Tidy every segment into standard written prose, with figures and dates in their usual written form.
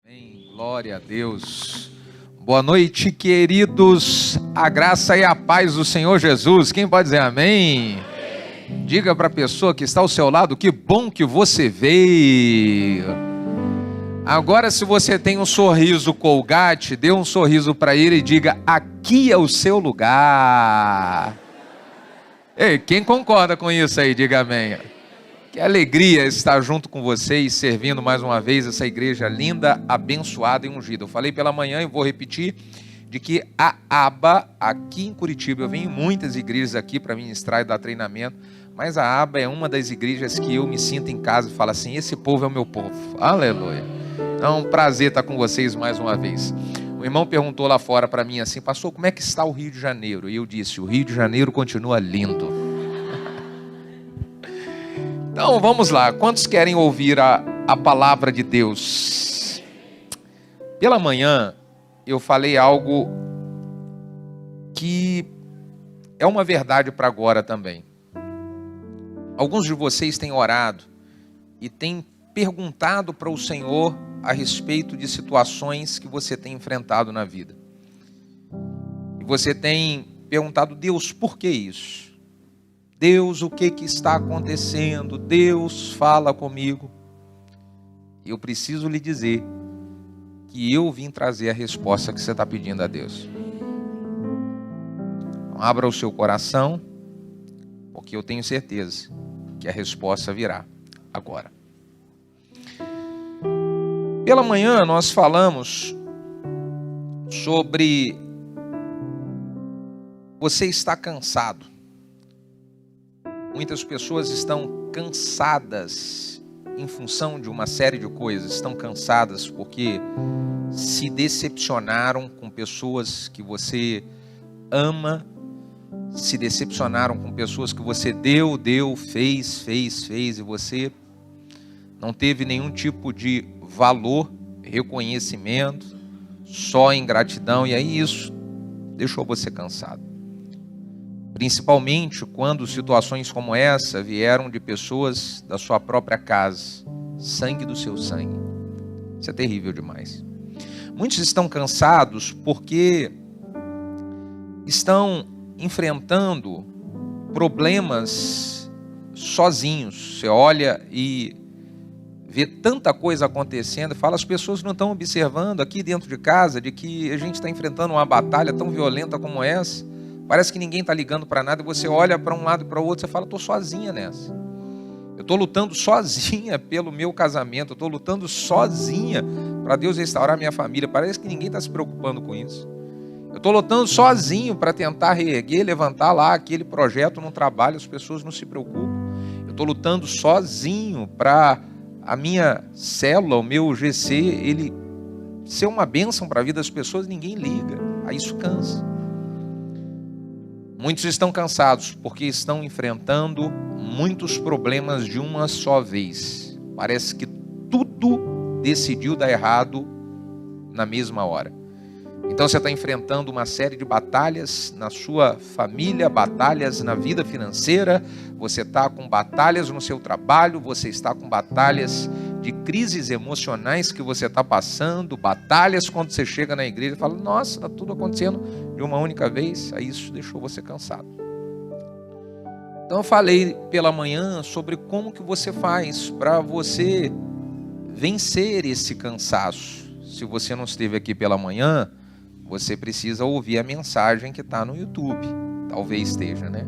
Amém. Glória a Deus. Boa noite, queridos. A graça e a paz do Senhor Jesus. Quem pode dizer amém? Amém. Diga para a pessoa que está ao seu lado, que bom que você veio. Agora, se você tem um sorriso Colgate, dê um sorriso para ele e diga: aqui é o seu lugar. Ei, quem concorda com isso aí, diga amém. Que alegria estar junto com vocês, servindo mais uma vez essa igreja linda, abençoada e ungida. Eu falei pela manhã e vou repetir, de que a ABA, aqui em Curitiba, eu venho em muitas igrejas aqui para ministrar e dar treinamento, mas a ABA é uma das igrejas que eu me sinto em casa e falo assim: esse povo é o meu povo. Aleluia. É um prazer estar com vocês mais uma vez. O irmão perguntou lá fora para mim assim: pastor, como é que está o Rio de Janeiro? E eu disse: o Rio de Janeiro continua lindo. Então vamos lá, quantos querem ouvir a palavra de Deus? Pela manhã eu falei algo que é uma verdade para agora também. Alguns de vocês têm orado e têm perguntado para o Senhor a respeito de situações que você tem enfrentado na vida. E você tem perguntado: Deus, por que isso? Deus, o que está acontecendo? Deus, fala comigo. Eu preciso lhe dizer que eu vim trazer a resposta que você está pedindo a Deus. Então, abra o seu coração, porque eu tenho certeza que a resposta virá agora. Pela manhã nós falamos sobre você estar cansado. Muitas pessoas estão cansadas em função de uma série de coisas. Estão cansadas porque se decepcionaram com pessoas que você ama, se decepcionaram com pessoas que você deu, fez, e você não teve nenhum tipo de valor, reconhecimento, só ingratidão, e aí isso deixou você cansado. Principalmente quando situações como essa vieram de pessoas da sua própria casa, sangue do seu sangue. Isso é terrível demais. Muitos estão cansados porque estão enfrentando problemas sozinhos. Você olha e vê tanta coisa acontecendo e fala: as pessoas não estão observando aqui dentro de casa de que a gente está enfrentando uma batalha tão violenta como essa. Parece que ninguém está ligando para nada, e você olha para um lado e para o outro, você fala: estou sozinha nessa. Eu estou lutando sozinha pelo meu casamento, eu estou lutando sozinha para Deus restaurar minha família. Parece que ninguém está se preocupando com isso. Eu estou lutando sozinho para tentar reerguer, levantar lá aquele projeto no trabalho, as pessoas não se preocupam. Eu estou lutando sozinho para a minha célula, o meu GC, ele ser uma bênção para a vida das pessoas, ninguém liga. Aí isso cansa. Muitos estão cansados porque estão enfrentando muitos problemas de uma só vez. Parece que tudo decidiu dar errado na mesma hora. Então você está enfrentando uma série de batalhas na sua família, batalhas na vida financeira, você está com batalhas no seu trabalho, você está com batalhas de crises emocionais que você está passando, batalhas quando você chega na igreja e fala: nossa, está tudo acontecendo de uma única vez. Aí isso deixou você cansado. Então eu falei pela manhã sobre como que você faz para você vencer esse cansaço. Se você não esteve aqui pela manhã, você precisa ouvir a mensagem que está no YouTube. Talvez esteja, né?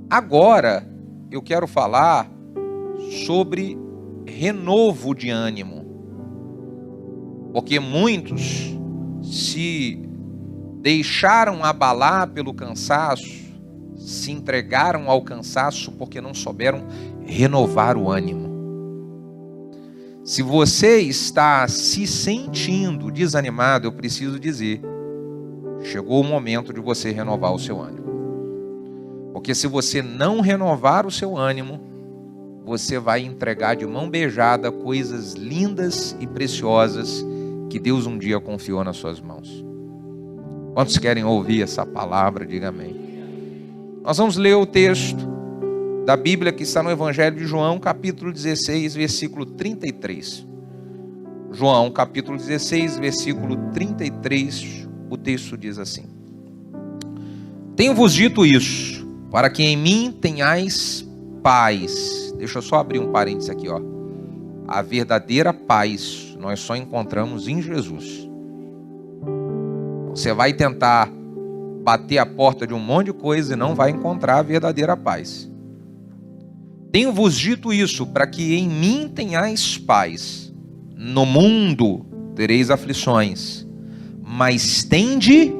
Agora eu quero falar sobre renovo de ânimo. Porque muitos se deixaram abalar pelo cansaço, se entregaram ao cansaço porque não souberam renovar o ânimo. Se você está se sentindo desanimado, eu preciso dizer: chegou o momento de você renovar o seu ânimo. Porque se você não renovar o seu ânimo, você vai entregar de mão beijada coisas lindas e preciosas que Deus um dia confiou nas suas mãos. Quantos querem ouvir essa palavra? Diga amém. Nós vamos ler o texto da Bíblia que está no Evangelho de João, capítulo 16, versículo 33. João capítulo 16, versículo 33, o texto diz assim: tenho-vos dito isso, para que em mim tenhais paz. Deixa eu só abrir um parênteses aqui, ó. A verdadeira paz nós só encontramos em Jesus. Você vai tentar bater a porta de um monte de coisa e não vai encontrar a verdadeira paz. Tenho-vos dito isso, para que em mim tenhais paz. No mundo tereis aflições, mas tende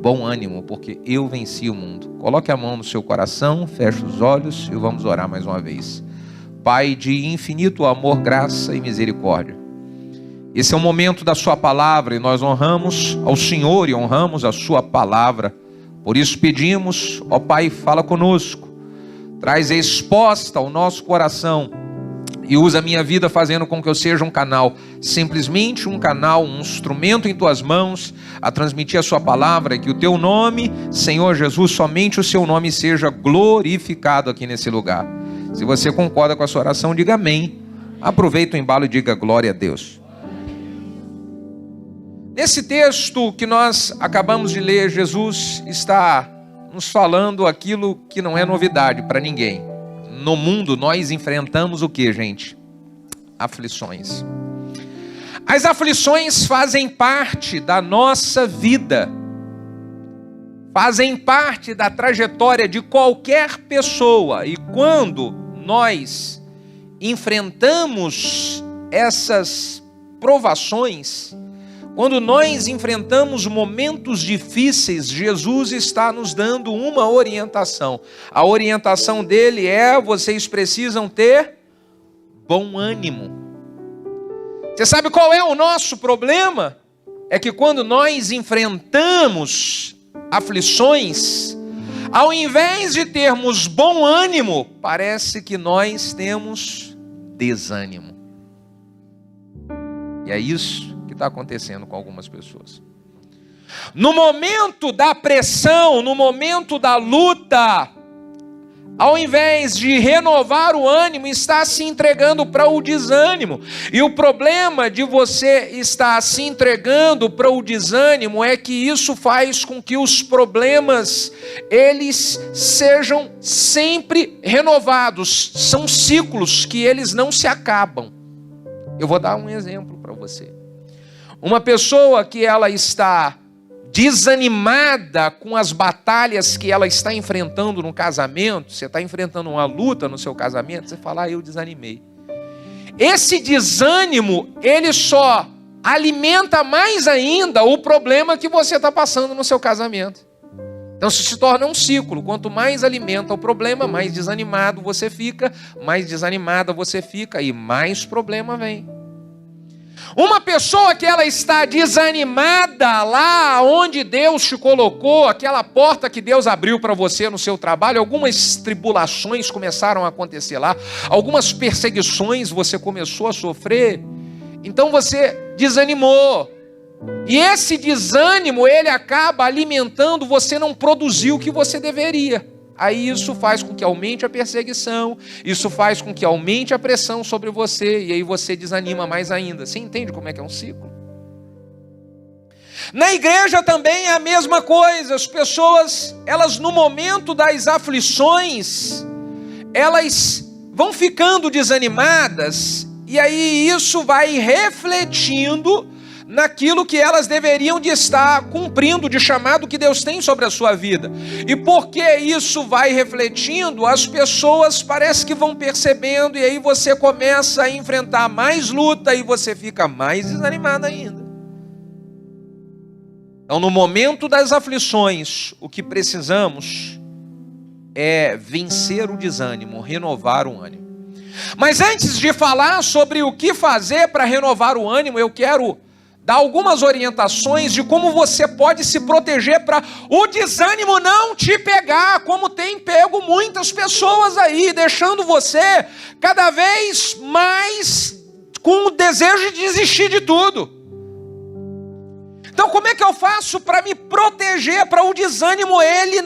bom ânimo, porque eu venci o mundo. Coloque a mão no seu coração, feche os olhos e vamos orar mais uma vez. Pai de infinito amor, graça e misericórdia, esse é o momento da sua palavra e nós honramos ao Senhor e honramos a sua palavra. Por isso pedimos, ó Pai, fala conosco, traz resposta ao nosso coração e usa a minha vida fazendo com que eu seja um canal, simplesmente um canal, um instrumento em tuas mãos, a transmitir a sua palavra, e que o teu nome, Senhor Jesus, somente o seu nome seja glorificado aqui nesse lugar. Se você concorda com a sua oração, diga amém. Aproveita o embalo e diga glória a Deus. Nesse texto que nós acabamos de ler, Jesus está nos falando aquilo que não é novidade para ninguém. No mundo nós enfrentamos o que, gente? Aflições. As aflições fazem parte da nossa vida, fazem parte da trajetória de qualquer pessoa. E quando nós enfrentamos essas provações, quando nós enfrentamos momentos difíceis, Jesus está nos dando uma orientação. A orientação dele é: vocês precisam ter bom ânimo. Você sabe qual é o nosso problema? É que quando nós enfrentamos aflições, ao invés de termos bom ânimo, parece que nós temos desânimo. E é isso que está acontecendo com algumas pessoas. No momento da pressão, no momento da luta, ao invés de renovar o ânimo, está se entregando para o desânimo. E o problema de você estar se entregando para o desânimo é que isso faz com que os problemas, eles sejam sempre renovados. São ciclos que eles não se acabam. Eu vou dar um exemplo para você. Uma pessoa que ela está desanimada com as batalhas que ela está enfrentando no casamento, você está enfrentando uma luta no seu casamento, você fala: eu desanimei. Esse desânimo, ele só alimenta mais ainda o problema que você está passando no seu casamento. Então isso se torna um ciclo. Quanto mais alimenta o problema, mais desanimado você fica, mais desanimada você fica e mais problema vem. Uma pessoa que ela está desanimada lá onde Deus te colocou, aquela porta que Deus abriu para você no seu trabalho, algumas tribulações começaram a acontecer lá, algumas perseguições você começou a sofrer, então você desanimou. E esse desânimo, ele acaba alimentando você não produzir o que você deveria. Aí isso faz com que aumente a perseguição, isso faz com que aumente a pressão sobre você, e aí você desanima mais ainda. Você entende como é que é um ciclo? Na igreja também é a mesma coisa. As pessoas, elas no momento das aflições, elas vão ficando desanimadas, e aí isso vai refletindo naquilo que elas deveriam de estar cumprindo, de chamado que Deus tem sobre a sua vida. E porque isso vai refletindo, as pessoas parece que vão percebendo, e aí você começa a enfrentar mais luta e você fica mais desanimado ainda. Então, no momento das aflições, o que precisamos é vencer o desânimo, renovar o ânimo. Mas antes de falar sobre o que fazer para renovar o ânimo, eu quero dar algumas orientações de como você pode se proteger para o desânimo não te pegar, como tem pego muitas pessoas aí, deixando você cada vez mais com o desejo de desistir de tudo. Então, como é que eu faço para me proteger, para o desânimo ele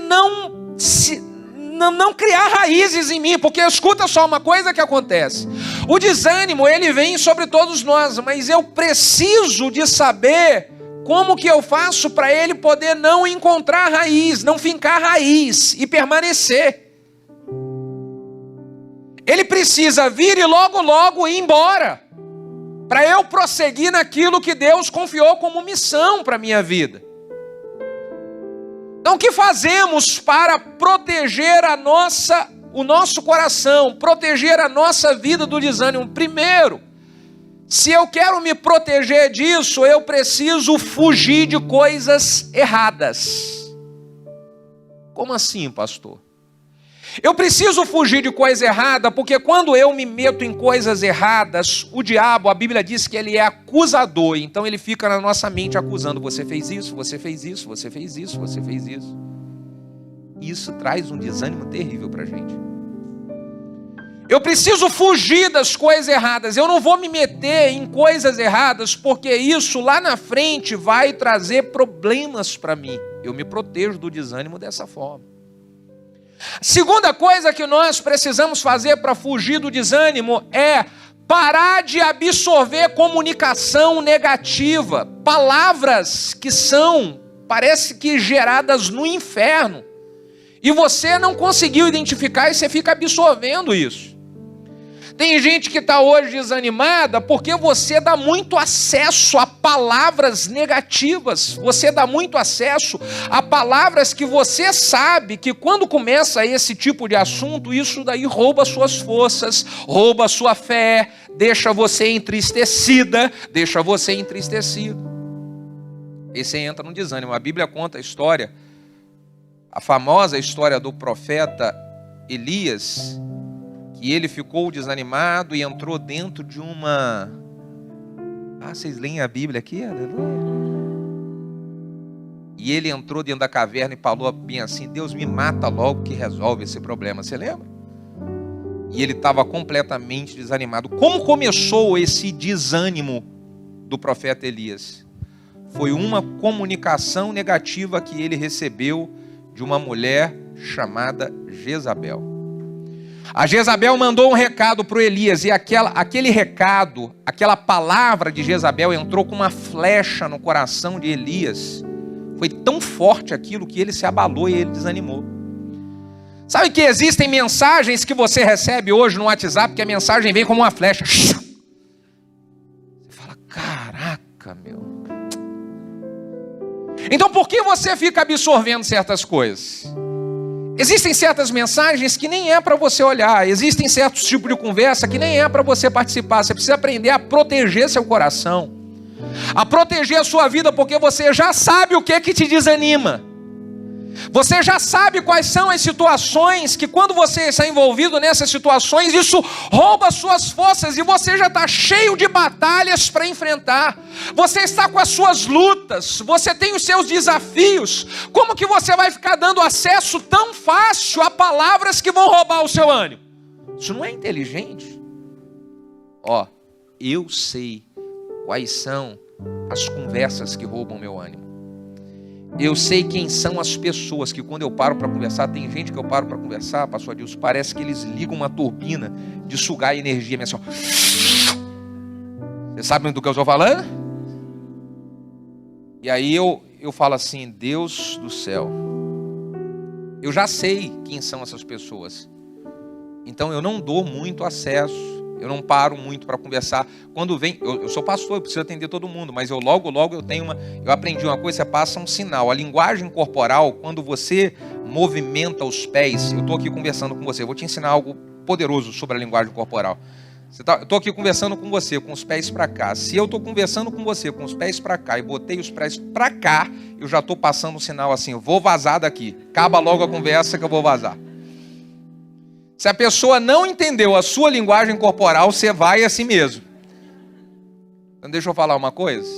não criar raízes em mim, porque escuta só uma coisa que acontece. O desânimo, ele vem sobre todos nós, mas eu preciso de saber como que eu faço para ele poder não encontrar raiz, não fincar raiz e permanecer. Ele precisa vir e logo ir embora, para eu prosseguir naquilo que Deus confiou como missão para a minha vida. Então o que fazemos para proteger o nosso coração, proteger a nossa vida do desânimo? Primeiro, se eu quero me proteger disso, eu preciso fugir de coisas erradas. Como assim, pastor? Eu preciso fugir de coisa errada, porque quando eu me meto em coisas erradas, o diabo, a Bíblia diz que ele é acusador, então ele fica na nossa mente acusando, você fez isso, você fez isso, você fez isso, você fez isso. Isso traz um desânimo terrível para a gente. Eu preciso fugir das coisas erradas, eu não vou me meter em coisas erradas, porque isso lá na frente vai trazer problemas para mim. Eu me protejo do desânimo dessa forma. Segunda coisa que nós precisamos fazer para fugir do desânimo é parar de absorver comunicação negativa, palavras que parece que geradas no inferno, e você não conseguiu identificar e você fica absorvendo isso. Tem gente que está hoje desanimada porque você dá muito acesso a palavras negativas. Você dá muito acesso a palavras que você sabe que quando começa esse tipo de assunto, isso daí rouba suas forças, rouba sua fé, deixa você entristecida, deixa você entristecido. E você entra no desânimo. A Bíblia conta a história, a famosa história do profeta Elias, que ele ficou desanimado e entrou dentro de uma... vocês leem a Bíblia aqui? Aleluia. E ele entrou dentro da caverna e falou bem assim, Deus me mata logo que resolve esse problema. Você lembra? E ele estava completamente desanimado. Como começou esse desânimo do profeta Elias? Foi uma comunicação negativa que ele recebeu de uma mulher chamada Jezabel. A Jezabel mandou um recado para o Elias, e aquele recado, aquela palavra de Jezabel entrou com uma flecha no coração de Elias. Foi tão forte aquilo que ele se abalou e ele desanimou. Sabe que existem mensagens que você recebe hoje no WhatsApp, que a mensagem vem como uma flecha. Você fala, caraca, meu. Então por que você fica absorvendo certas coisas? Existem certas mensagens que nem é para você olhar. Existem certos tipos de conversa que nem é para você participar. Você precisa aprender a proteger seu coração, a proteger a sua vida, porque você já sabe o que te desanima. Você já sabe quais são as situações que, quando você está envolvido nessas situações, isso rouba suas forças e você já está cheio de batalhas para enfrentar. Você está com as suas lutas, você tem os seus desafios. Como que você vai ficar dando acesso tão fácil a palavras que vão roubar o seu ânimo? Isso não é inteligente. Eu sei quais são as conversas que roubam meu ânimo. Eu sei quem são as pessoas que, quando eu paro para conversar, tem gente que eu paro para conversar, pastor Adilson, parece que eles ligam uma turbina de sugar energia. Assim, você sabe do que eu estou falando? E aí eu falo assim, Deus do céu, eu já sei quem são essas pessoas. Então eu não dou muito acesso. Eu não paro muito para conversar. Quando vem, eu sou pastor, eu preciso atender todo mundo, mas eu logo eu aprendi uma coisa, você passa um sinal. A linguagem corporal, quando você movimenta os pés, eu estou aqui conversando com você, eu vou te ensinar algo poderoso sobre a linguagem corporal. Eu estou aqui conversando com você, com os pés para cá. Se eu estou conversando com você com os pés para cá e botei os pés para cá, eu já estou passando um sinal assim, eu vou vazar daqui. Acaba logo a conversa que eu vou vazar. Se a pessoa não entendeu a sua linguagem corporal, você vai assim mesmo. Então deixa eu falar uma coisa.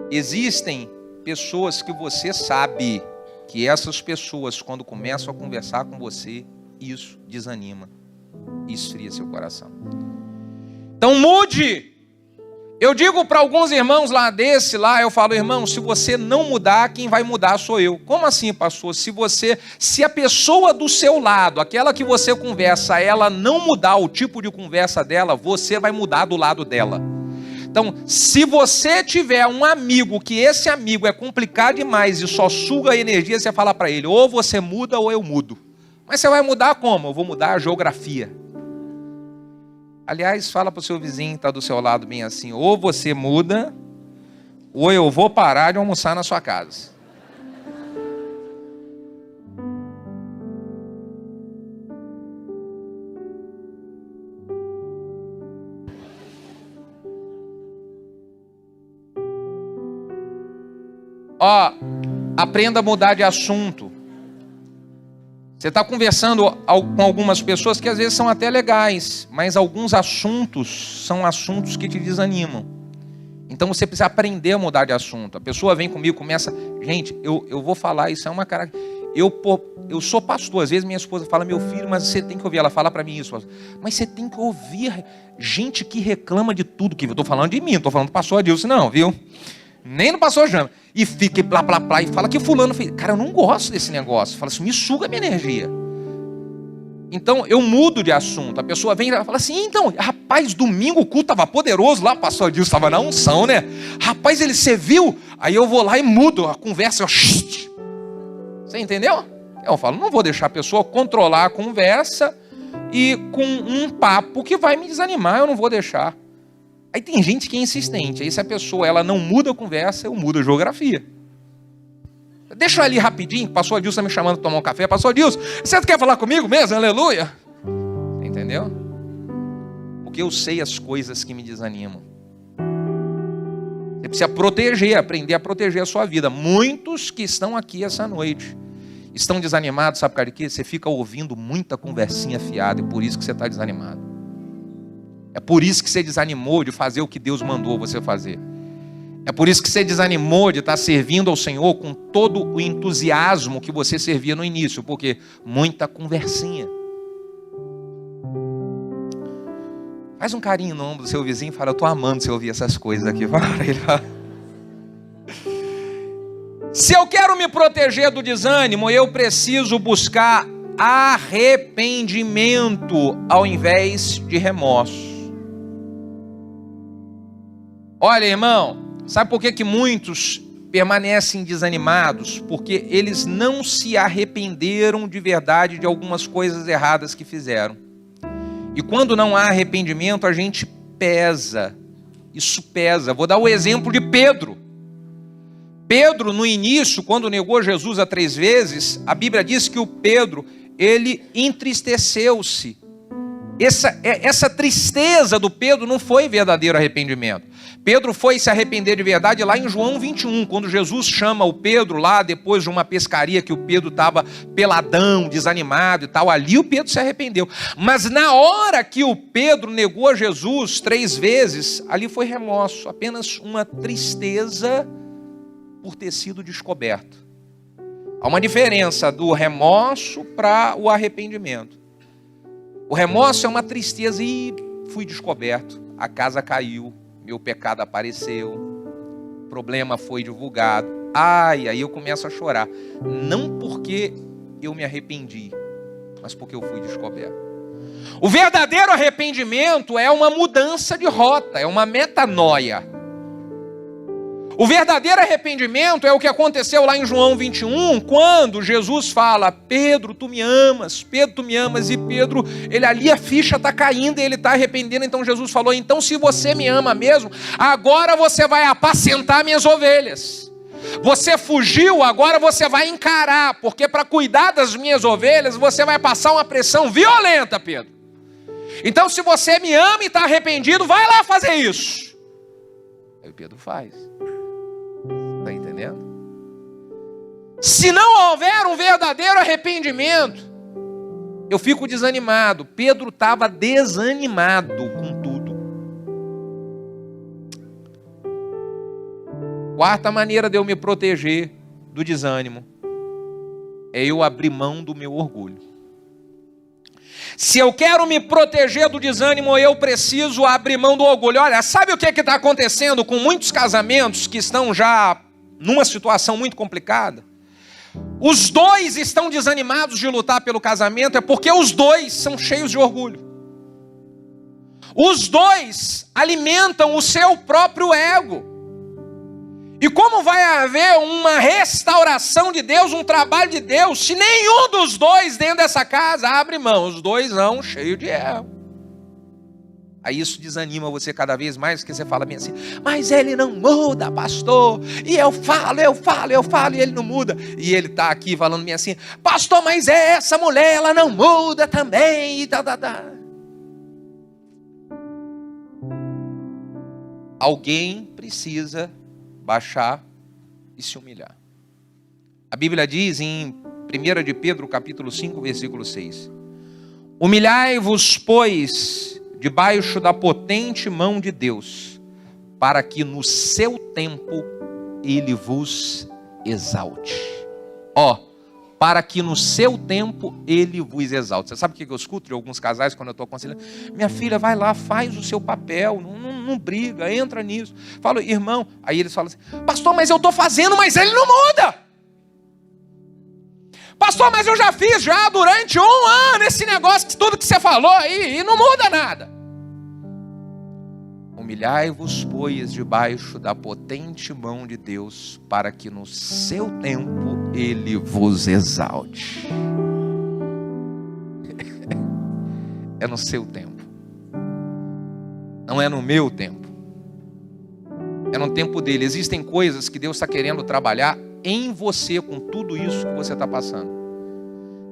Existem pessoas que você sabe que essas pessoas, quando começam a conversar com você, isso desanima, esfria seu coração. Então mude Eu digo para alguns irmãos eu falo, irmão, se você não mudar, quem vai mudar sou eu. Como assim, pastor? Se a pessoa do seu lado, aquela que você conversa, ela não mudar o tipo de conversa dela, você vai mudar do lado dela. Então, se você tiver um amigo, que esse amigo é complicado demais e só suga a energia, você fala para ele, ou você muda ou eu mudo. Mas você vai mudar como? Eu vou mudar a geografia. Aliás, fala para o seu vizinho que está do seu lado bem assim, ou você muda, ou eu vou parar de almoçar na sua casa. Ó, aprenda a mudar de assunto. Você está conversando com algumas pessoas que às vezes são até legais, mas alguns assuntos são assuntos que te desanimam. Então você precisa aprender a mudar de assunto. A pessoa vem comigo, começa... Gente, eu vou falar, isso é uma cara... Eu sou pastor, às vezes minha esposa fala, meu filho, mas você tem que ouvir. Ela fala para mim isso, mas você tem que ouvir gente que reclama de tudo. Que eu estou falando de mim, não estou falando do pastor Adilson não, viu? Nem no pastor Jama. E fica blá, blá, blá, e fala que fulano fez. Cara, eu não gosto desse negócio. Fala assim, me suga a minha energia. Então, eu mudo de assunto. A pessoa vem e fala assim, então, rapaz, domingo o culto estava poderoso lá, o pastor Adilson estava na unção, né? Rapaz, você viu? Aí eu vou lá e mudo a conversa. Você entendeu? Eu falo, não vou deixar a pessoa controlar a conversa e com um papo que vai me desanimar, eu não vou deixar. Aí tem gente que é insistente. Aí se a pessoa ela não muda a conversa, eu mudo a geografia. Deixa eu ali rapidinho. Pastor Adilson me chamando para tomar um café. Pastor Adilson, você quer falar comigo mesmo? Aleluia. Entendeu? Porque eu sei as coisas que me desanimam. Você precisa proteger, aprender a proteger a sua vida. Muitos que estão aqui essa noite estão desanimados, sabe por causa de quê? Você fica ouvindo muita conversinha fiada e por isso que você está desanimado. É por isso que você desanimou de fazer o que Deus mandou você fazer. É por isso que você desanimou de estar servindo ao Senhor com todo o entusiasmo que você servia no início. Porque muita conversinha. Faz um carinho no ombro do seu vizinho e fala, eu estou amando você ouvir essas coisas aqui. Se eu quero me proteger do desânimo, eu preciso buscar arrependimento ao invés de remorso. Olha, irmão, sabe por que muitos permanecem desanimados? Porque eles não se arrependeram de verdade de algumas coisas erradas que fizeram. E quando não há arrependimento, a gente pesa. Isso pesa. Vou dar o exemplo de Pedro. Pedro, no início, quando negou Jesus 3 vezes, a Bíblia diz que o Pedro, ele entristeceu-se. Essa tristeza do Pedro não foi verdadeiro arrependimento. Pedro foi se arrepender de verdade lá em João 21, quando Jesus chama o Pedro lá, depois de uma pescaria que o Pedro estava peladão, desanimado e tal, ali o Pedro se arrependeu. Mas na hora que o Pedro negou a Jesus 3 vezes, ali foi remorso, apenas uma tristeza por ter sido descoberto. Há uma diferença do remorso para o arrependimento. O remorso é uma tristeza e fui descoberto, a casa caiu, meu pecado apareceu, o problema foi divulgado. Aí eu começo a chorar. Não porque eu me arrependi, mas porque eu fui descoberto. O verdadeiro arrependimento é uma mudança de rota, é uma metanoia. O verdadeiro arrependimento é o que aconteceu lá em João 21, quando Jesus fala, Pedro, tu me amas, Pedro, tu me amas, e Pedro, ele ali a ficha está caindo e ele está arrependendo, então Jesus falou, então se você me ama mesmo, agora você vai apacentar minhas ovelhas. Você fugiu, agora você vai encarar, porque para cuidar das minhas ovelhas, você vai passar uma pressão violenta, Pedro. Então se você me ama e está arrependido, vai lá fazer isso. Aí o Pedro faz. Está entendendo? Se não houver um verdadeiro arrependimento, eu fico desanimado. Pedro estava desanimado com tudo. Quarta maneira de eu me proteger do desânimo é eu abrir mão do meu orgulho. Se eu quero me proteger do desânimo, eu preciso abrir mão do orgulho. Olha, sabe o que está acontecendo com muitos casamentos que estão já numa situação muito complicada? Os dois estão desanimados de lutar pelo casamento, é porque os dois são cheios de orgulho. Os dois alimentam o seu próprio ego. E como vai haver uma restauração de Deus, um trabalho de Deus, se nenhum dos dois dentro dessa casa abre mão? Os dois não, cheio de erro. Aí isso desanima você cada vez mais, porque você fala bem assim, mas ele não muda, pastor. E eu falo, e ele não muda. E ele está aqui falando bem assim, pastor, mas essa mulher, ela não muda também. E Alguém precisa baixar e se humilhar. A Bíblia diz em 1 de Pedro, capítulo 5, versículo 6. Humilhai-vos, pois, debaixo da potente mão de Deus, para que no seu tempo ele vos exalte. Para que no seu tempo ele vos exalte. Você sabe o que eu escuto de alguns casais quando eu estou aconselhando? Minha filha, vai lá, faz o seu papel, não briga, entra nisso. Falo, irmão, aí eles falam assim, pastor, mas eu estou fazendo, mas ele não muda. Pastor, mas eu já fiz durante 1 ano esse negócio, tudo que você falou aí, e não muda nada. Humilhai-vos, pois, debaixo da potente mão de Deus, para que no seu tempo ele vos exalte. É no seu tempo. Não é no meu tempo. É no tempo dele. Existem coisas que Deus está querendo trabalhar em você, com tudo isso que você está passando.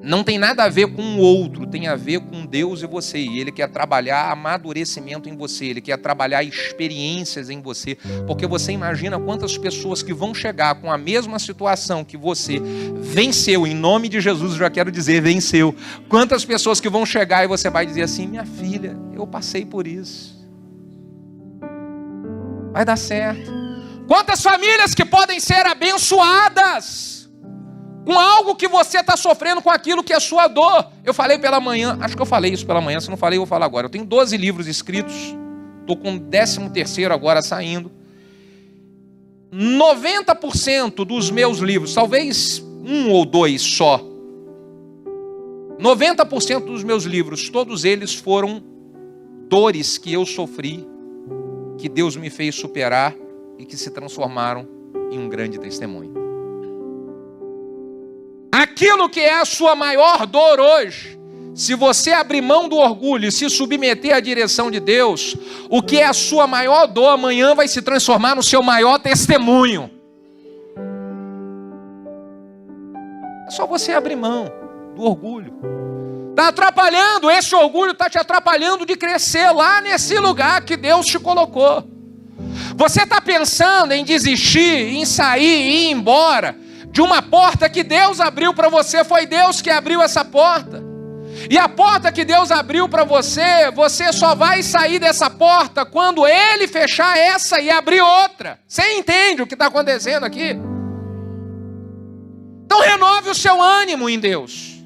Não tem nada a ver com o outro, tem a ver com Deus e você. E Ele quer trabalhar amadurecimento em você, Ele quer trabalhar experiências em você. Porque você imagina quantas pessoas que vão chegar com a mesma situação que você venceu, em nome de Jesus, eu já quero dizer, venceu. Quantas pessoas que vão chegar e você vai dizer assim, minha filha, eu passei por isso. Vai dar certo. Quantas famílias que podem ser abençoadas com algo que você está sofrendo, com aquilo que é sua dor. Eu falei pela manhã, acho que eu falei isso pela manhã, se não falei, eu vou falar agora. Eu tenho 12 livros escritos, estou com o 13º agora saindo. 90% dos meus livros, talvez 1 ou 2 só, 90% dos meus livros, todos eles foram dores que eu sofri, que Deus me fez superar e que se transformaram em um grande testemunho. Aquilo que é a sua maior dor hoje, se você abrir mão do orgulho e se submeter à direção de Deus, o que é a sua maior dor amanhã vai se transformar no seu maior testemunho. É só você abrir mão do orgulho. Está atrapalhando, esse orgulho está te atrapalhando de crescer lá nesse lugar que Deus te colocou. Você está pensando em desistir, em sair, em ir embora de uma porta que Deus abriu para você, foi Deus que abriu essa porta. E a porta que Deus abriu para você, você só vai sair dessa porta quando Ele fechar essa e abrir outra. Você entende o que está acontecendo aqui? Então renove o seu ânimo em Deus.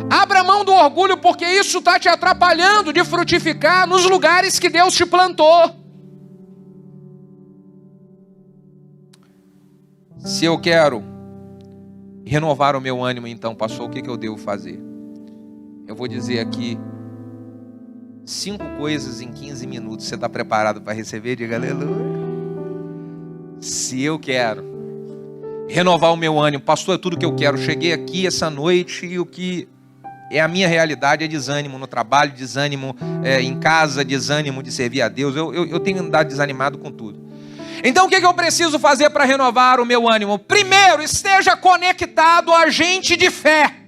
Abra mão do orgulho, porque isso está te atrapalhando de frutificar nos lugares que Deus te plantou. Se eu quero renovar o meu ânimo, então, pastor, o que eu devo fazer? Eu vou dizer aqui 5 coisas em 15 minutos. Você está preparado para receber? Diga aleluia. Se eu quero renovar o meu ânimo, pastor, é tudo que eu quero. Cheguei aqui essa noite e o que é a minha realidade é desânimo no trabalho, desânimo em casa, desânimo de servir a Deus. Eu tenho andado desanimado com tudo. Então o que eu preciso fazer para renovar o meu ânimo? Primeiro, esteja conectado a gente de fé.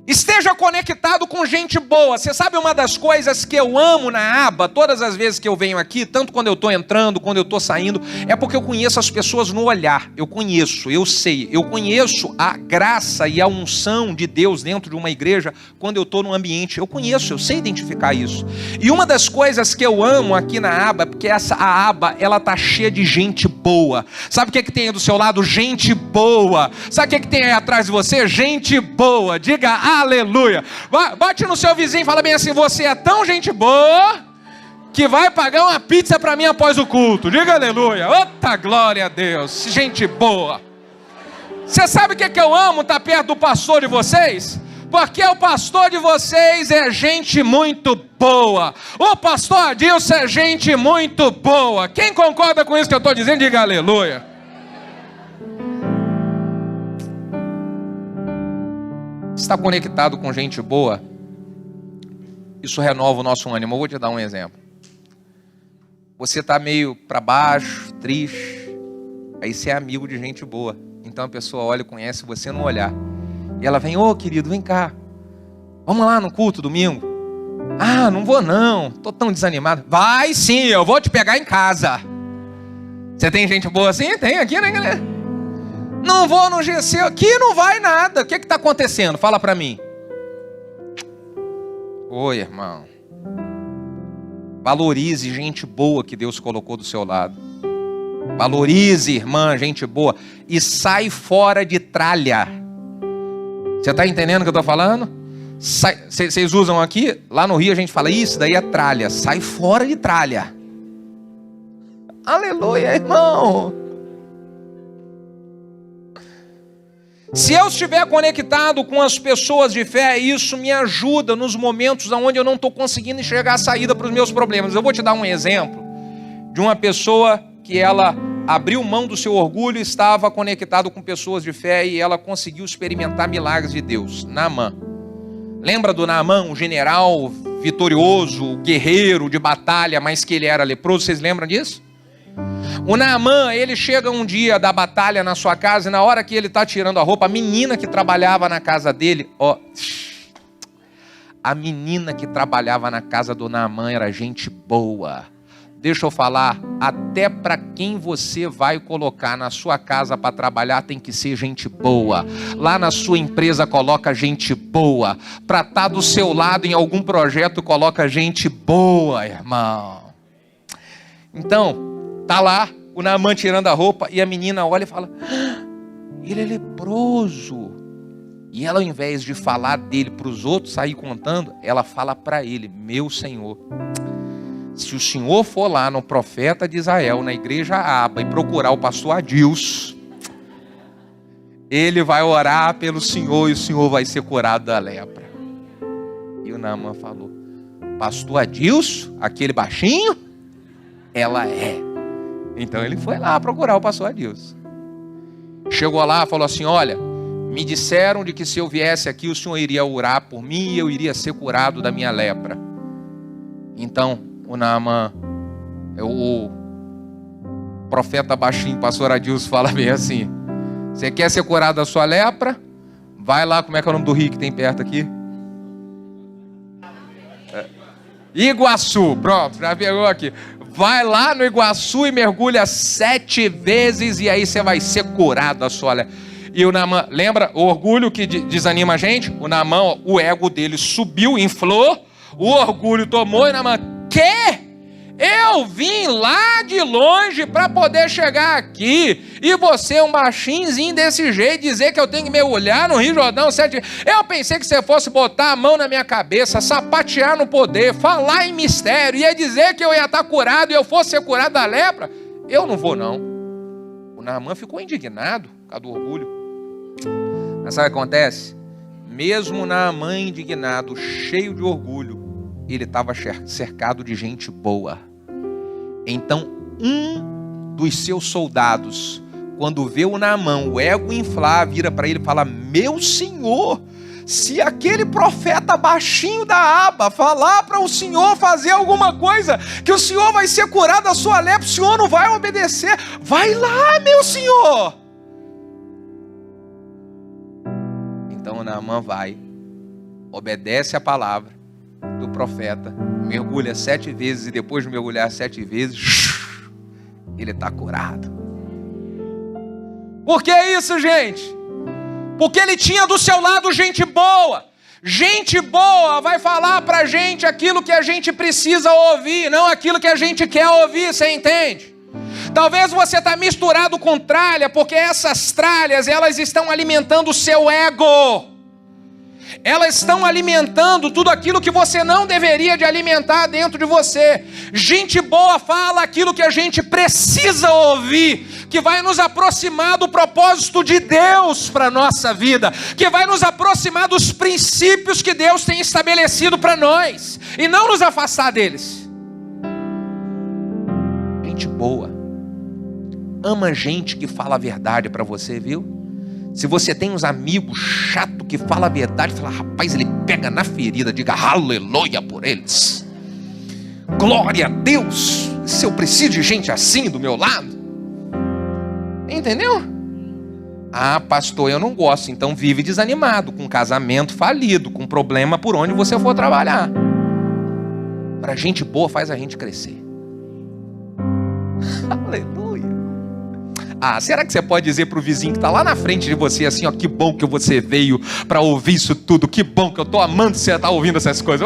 Esteja conectado com gente boa. Você sabe uma das coisas que eu amo na aba, todas as vezes que eu venho aqui, tanto quando eu estou entrando, quando eu estou saindo, é porque eu conheço as pessoas no olhar. Eu conheço, eu sei. Eu conheço a graça e a unção de Deus dentro de uma igreja quando eu estou no ambiente. Eu conheço, eu sei identificar isso. E uma das coisas que eu amo aqui na aba, porque a aba, ela tá cheia de gente boa. Sabe o que tem aí do seu lado? Gente boa. Sabe o que tem aí atrás de você? Gente boa. Diga Aleluia. Bate no seu vizinho e fala bem assim: você é tão gente boa que vai pagar uma pizza para mim após o culto. Diga aleluia. Outra glória a Deus. Gente boa. Você sabe o que eu amo estar perto do pastor de vocês? Porque o pastor de vocês é gente muito boa. O pastor Adilson é gente muito boa. Quem concorda com isso que eu estou dizendo, diga aleluia. Está conectado com gente boa, isso renova o nosso ânimo. Eu vou te dar um exemplo. Você está meio para baixo, triste, aí você é amigo de gente boa. Então a pessoa olha e conhece você no olhar. E ela vem: ô querido, vem cá, vamos lá no culto domingo. Ah, não vou não, estou tão desanimado. Vai sim, eu vou te pegar em casa. Você tem gente boa assim? Tem aqui, né, galera? Não vou no GC, aqui não vai nada. O que está acontecendo? Fala para mim. Oi, irmão. Valorize gente boa que Deus colocou do seu lado. Valorize, irmã, gente boa. E sai fora de tralha. Você está entendendo o que eu estou falando? Vocês usam aqui? Lá no Rio a gente fala: isso daí é tralha. Sai fora de tralha. Aleluia, irmão. Se eu estiver conectado com as pessoas de fé, isso me ajuda nos momentos onde eu não estou conseguindo enxergar a saída para os meus problemas. Eu vou te dar um exemplo de uma pessoa que ela abriu mão do seu orgulho, estava conectado com pessoas de fé e ela conseguiu experimentar milagres de Deus. Naamã. Lembra do Naamã, um general vitorioso, guerreiro de batalha, mas que ele era leproso? Vocês lembram disso? O Naamã, ele chega um dia da batalha na sua casa e na hora que ele está tirando a roupa, a menina que trabalhava na casa dele, a menina que trabalhava na casa do Naamã era gente boa. Deixa eu falar, até para quem você vai colocar na sua casa para trabalhar tem que ser gente boa. Lá na sua empresa coloca gente boa. Para estar do seu lado em algum projeto coloca gente boa, irmão. Então, tá lá o Naamã tirando a roupa e a menina olha e fala: ele é leproso. E ela, ao invés de falar dele para os outros, sair contando, ela fala para ele: meu Senhor, se o senhor for lá no profeta de Israel, na igreja Aba, e procurar o pastor Adilson, ele vai orar pelo senhor e o senhor vai ser curado da lepra. E o Naamã falou: pastor Adilson, aquele baixinho? Ela é. Então ele foi lá procurar o pastor Adilson. Chegou lá e falou assim: olha, me disseram de que se eu viesse aqui o senhor iria orar por mim e eu iria ser curado da minha lepra. Então o Naamã, o profeta baixinho, pastor Adilson, fala bem assim: você quer ser curado da sua lepra? Vai lá, como é que é o nome do rio que tem perto aqui? Iguaçu, pronto, já pegou aqui. Vai lá no Iguaçu e mergulha 7 vezes e aí você vai ser curado da sua lepra. E o Naamã, lembra o orgulho que desanima a gente? O Naamã, o ego dele subiu, inflou, o orgulho tomou e o Naamã: quê? Eu vim lá de longe para poder chegar aqui e você, um baixinhozinho desse jeito, dizer que eu tenho que mergulhar no Rio Jordão 7 vezes. Eu pensei que você fosse botar a mão na minha cabeça, sapatear no poder, falar em mistério, ia dizer que eu ia estar curado e eu fosse ser curado da lepra. Eu não vou não. O Naamã ficou indignado por causa do orgulho. Mas sabe o que acontece? Mesmo Naamã indignado, cheio de orgulho, ele estava cercado de gente boa. Então um dos seus soldados, quando vê o Naamã, o ego inflar, vira para ele e fala: meu senhor, se aquele profeta baixinho da Aba falar para o senhor fazer alguma coisa, que o senhor vai ser curado da sua lepra, o senhor não vai obedecer. Vai lá, meu senhor. Então o Naamã vai, obedece a palavra do profeta, mergulha 7 vezes e depois de mergulhar 7 vezes, ele está curado. Por que isso, gente? Porque ele tinha do seu lado gente boa. Gente boa vai falar pra gente aquilo que a gente precisa ouvir, não aquilo que a gente quer ouvir, você entende? Talvez você está misturado com tralha, porque essas tralhas, elas estão alimentando o seu ego. Elas estão alimentando tudo aquilo que você não deveria de alimentar dentro de você. Gente boa fala aquilo que a gente precisa ouvir, que vai nos aproximar do propósito de Deus para a nossa vida, que vai nos aproximar dos princípios que Deus tem estabelecido para nós, e não nos afastar deles. Gente boa ama gente que fala a verdade para você, viu? Se você tem uns amigos chatos que falam a verdade, fala, rapaz, ele pega na ferida, diga aleluia por eles. Glória a Deus. Se eu preciso de gente assim do meu lado. Entendeu? Ah, pastor, eu não gosto. Então vive desanimado, com casamento falido, com problema por onde você for trabalhar. Para gente boa faz a gente crescer. Aleluia. Ah, será que você pode dizer para o vizinho que está lá na frente de você assim, ó, que bom que você veio para ouvir isso tudo, que bom que eu estou amando você estar ouvindo essas coisas.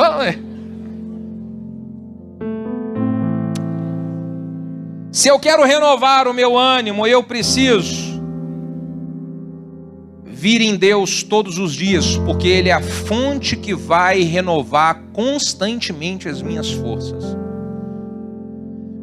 Se eu quero renovar o meu ânimo, eu preciso vir em Deus todos os dias, porque Ele é a fonte que vai renovar constantemente as minhas forças.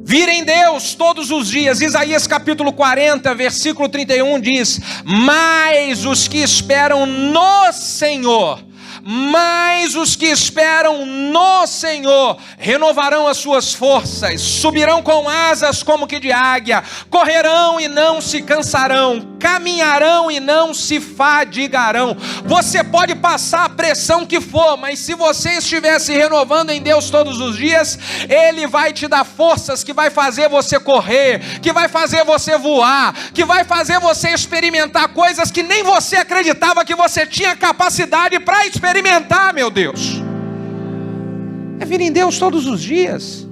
Vir em Deus todos os dias. Isaías capítulo 40, versículo 31 diz: mas os que esperam no Senhor, mas os que esperam no Senhor renovarão as suas forças, subirão com asas como que de águia, correrão e não se cansarão, caminharão e não se fadigarão. Você pode passar a pressão que for, mas se você estiver se renovando em Deus todos os dias, Ele vai te dar forças que vai fazer você correr, que vai fazer você voar, que vai fazer você experimentar coisas que nem você acreditava que você tinha capacidade para experimentar, meu Deus. É vir em Deus todos os dias.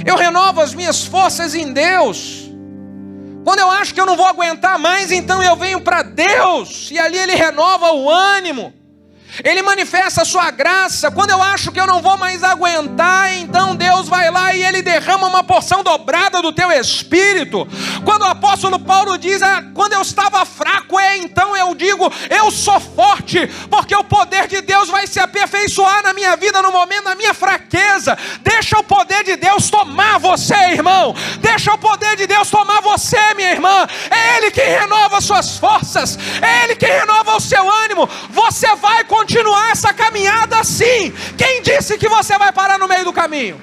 Eu renovo as minhas forças em Deus. Quando eu acho que eu não vou aguentar mais, então eu venho para Deus, e ali Ele renova o ânimo, Ele manifesta a sua graça. Quando eu acho que eu não vou mais aguentar, então Deus vai lá e Ele derrama uma porção dobrada do teu espírito. Quando o apóstolo Paulo diz, quando eu estava fraco, então eu digo, eu sou forte, porque o poder de Deus vai se aperfeiçoar na minha vida no momento da minha fraqueza. Deixa o poder de Deus tomar você, irmão. Deixa o poder de Deus tomar você, minha irmã. É Ele que renova as suas forças, é Ele que renova o seu ânimo. Você vai continuar essa caminhada assim. Quem disse que você vai parar no meio do caminho?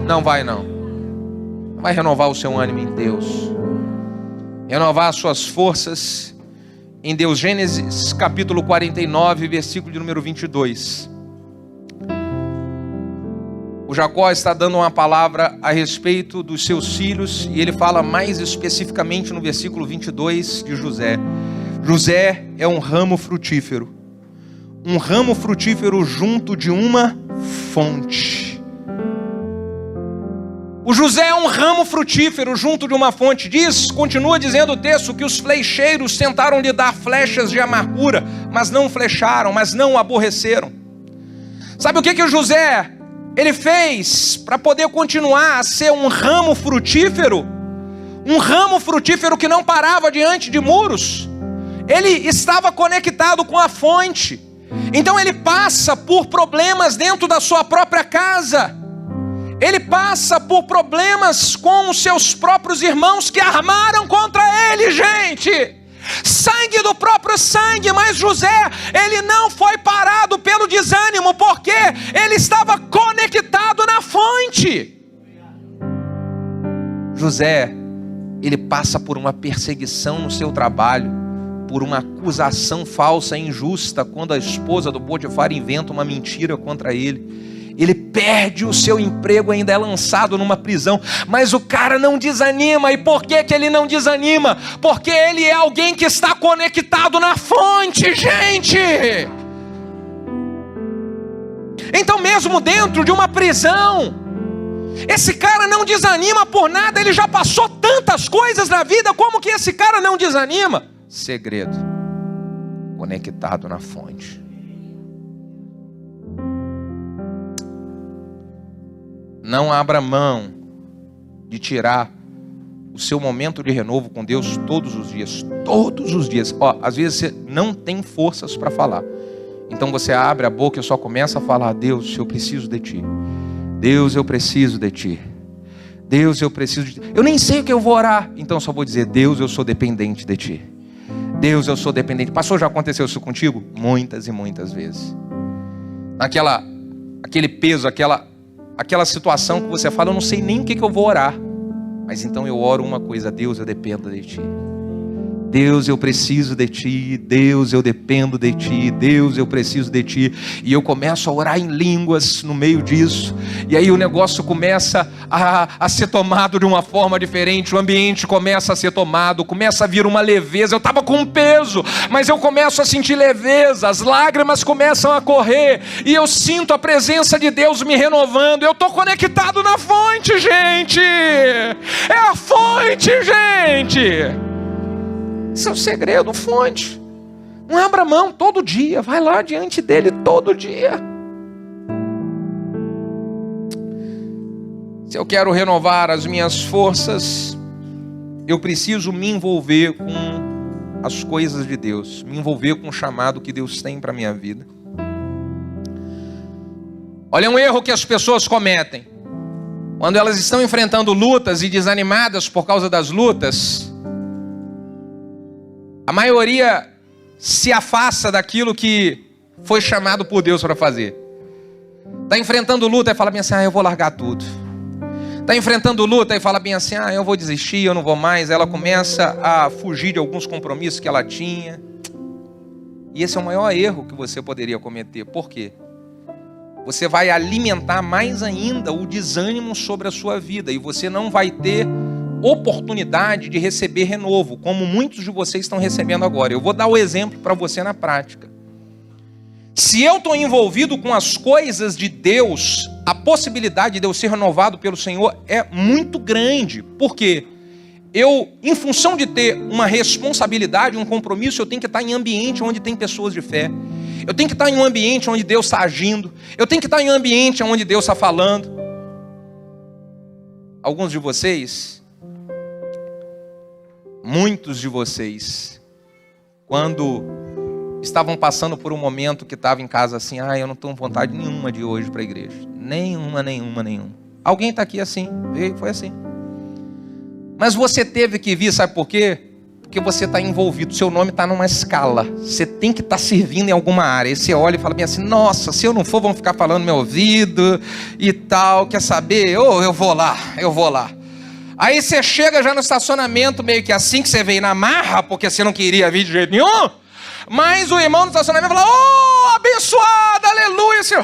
Não vai não. Vai renovar o seu ânimo em Deus, renovar as suas forças em Deus. Gênesis capítulo 49, versículo de número 22. O Jacó está dando uma palavra a respeito dos seus filhos, e ele fala mais especificamente no versículo 22 de José. José é um ramo frutífero junto de uma fonte. O José é um ramo frutífero junto de uma fonte. Continua dizendo o texto, que os flecheiros tentaram lhe dar flechas de amargura, mas não flecharam, mas não o aborreceram. Sabe o que o José ele fez para poder continuar a ser um ramo frutífero? Um ramo frutífero que não parava diante de muros. Ele estava conectado com a fonte. Então ele passa por problemas dentro da sua própria casa. Ele passa por problemas com os seus próprios irmãos que armaram contra ele, gente. Sangue do próprio sangue. Mas José, ele não foi parado pelo desânimo, porque ele estava conectado na fonte. José, ele passa por uma perseguição no seu trabalho, por uma acusação falsa e injusta, quando a esposa do Potifar inventa uma mentira contra ele. Ele perde o seu emprego, ainda é lançado numa prisão, mas o cara não desanima. E por que ele não desanima? Porque ele é alguém que está conectado na fonte, gente. Então mesmo dentro de uma prisão, esse cara não desanima por nada. Ele já passou tantas coisas na vida, como que esse cara não desanima? Segredo: conectado na fonte. Não abra mão de tirar o seu momento de renovo com Deus todos os dias. Todos os dias. Às vezes você não tem forças para falar. Então você abre a boca e só começa a falar: Deus, eu preciso de Ti. Deus, eu preciso de Ti. Deus, eu preciso de Ti. Eu nem sei o que eu vou orar, então só vou dizer: Deus, eu sou dependente de Ti. Deus, eu sou dependente. Pastor, já aconteceu isso contigo? Muitas e muitas vezes. Aquele peso, aquela situação que você fala: eu não sei nem o que eu vou orar. Mas então eu oro uma coisa: Deus, eu dependo de Ti. Deus, eu preciso de Ti. Deus, eu dependo de Ti. Deus, eu preciso de Ti. E eu começo a orar em línguas no meio disso. E aí o negócio começa a ser tomado de uma forma diferente. O ambiente começa a ser tomado. Começa a vir uma leveza. Eu estava com peso, mas eu começo a sentir leveza. As lágrimas começam a correr. E eu sinto a presença de Deus me renovando. Eu estou conectado na fonte, gente. É a fonte, gente. Esse é o segredo, fonte. Não abra mão todo dia. Vai lá diante dele todo dia. Se eu quero renovar as minhas forças, eu preciso me envolver com as coisas de Deus. Me envolver com o chamado que Deus tem para a minha vida. Olha um erro que as pessoas cometem. Quando elas estão enfrentando lutas e desanimadas por causa das lutas, a maioria se afasta daquilo que foi chamado por Deus para fazer. Está enfrentando luta e fala bem assim: eu vou largar tudo. Está enfrentando luta e fala bem assim: eu vou desistir, eu não vou mais. Ela começa a fugir de alguns compromissos que ela tinha. E esse é o maior erro que você poderia cometer. Por quê? Você vai alimentar mais ainda o desânimo sobre a sua vida. E você não vai ter oportunidade de receber renovo, como muitos de vocês estão recebendo agora. Eu vou dar o exemplo para você na prática. Se eu estou envolvido com as coisas de Deus, a possibilidade de eu ser renovado pelo Senhor é muito grande. Por quê? Eu, em função de ter uma responsabilidade, um compromisso, eu tenho que estar em ambiente onde tem pessoas de fé. Eu tenho que estar em um ambiente onde Deus está agindo. Eu tenho que estar em um ambiente onde Deus está falando. Alguns de vocês, muitos de vocês, quando estavam passando por um momento que estava em casa assim: eu não estou com vontade nenhuma de ir hoje para a igreja. Nenhuma. Alguém está aqui assim, foi assim. Mas você teve que vir, sabe por quê? Porque você está envolvido, seu nome está numa escala. Você tem que estar servindo em alguma área. E você olha e fala bem assim: nossa, se eu não for, vão ficar falando no meu ouvido e tal. Quer saber? Eu vou lá. Aí você chega já no estacionamento, meio que assim, que você veio na marra, porque você não queria vir de jeito nenhum. Mas o irmão no estacionamento fala: abençoado, aleluia. Você